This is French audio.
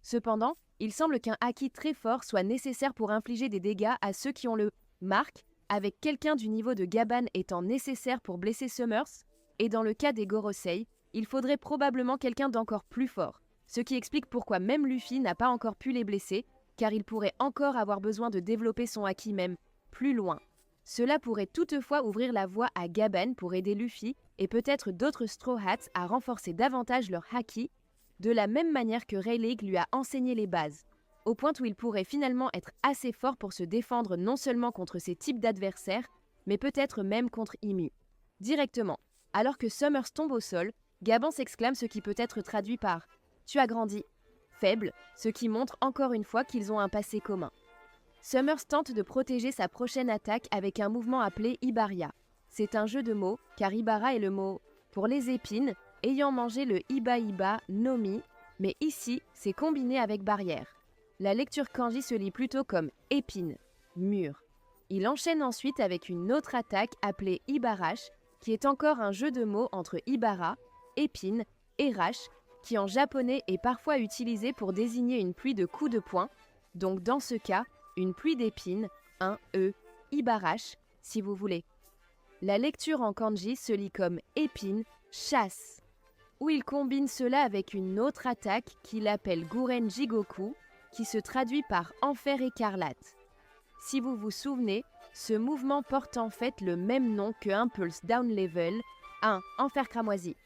Cependant, il semble qu'un haki très fort soit nécessaire pour infliger des dégâts à ceux qui ont le marque, avec quelqu'un du niveau de Gaban étant nécessaire pour blesser Summers, et dans le cas des Gorosei, il faudrait probablement quelqu'un d'encore plus fort, ce qui explique pourquoi même Luffy n'a pas encore pu les blesser, car il pourrait encore avoir besoin de développer son haki même plus loin. Cela pourrait toutefois ouvrir la voie à Gaban pour aider Luffy et peut-être d'autres Straw Hats à renforcer davantage leur haki, de la même manière que Rayleigh lui a enseigné les bases, au point où il pourrait finalement être assez fort pour se défendre non seulement contre ces types d'adversaires, mais peut-être même contre Imu. Directement, alors que Summers tombe au sol, Gaban s'exclame ce qui peut être traduit par « Tu as grandi ». Faible, ce qui montre encore une fois qu'ils ont un passé commun. Summers tente de protéger sa prochaine attaque avec un mouvement appelé Ibaria. C'est un jeu de mots, car Ibara est le mot pour les épines, ayant mangé le Iba Nomi, mais ici, c'est combiné avec barrière. La lecture kanji se lit plutôt comme épine, mur. Il enchaîne ensuite avec une autre attaque appelée Ibarash, qui est encore un jeu de mots entre Ibara, épine, et Rash, qui en japonais est parfois utilisé pour désigner une pluie de coups de poing, donc dans ce cas, une pluie d'épines, un Ibarash, si vous voulez. La lecture en kanji se lit comme épine, chasse, où il combine cela avec une autre attaque qu'il appelle Guren Jigoku, qui se traduit par enfer écarlate. Si vous vous souvenez, ce mouvement porte en fait le même nom que Impulse Down Level, un enfer cramoisi.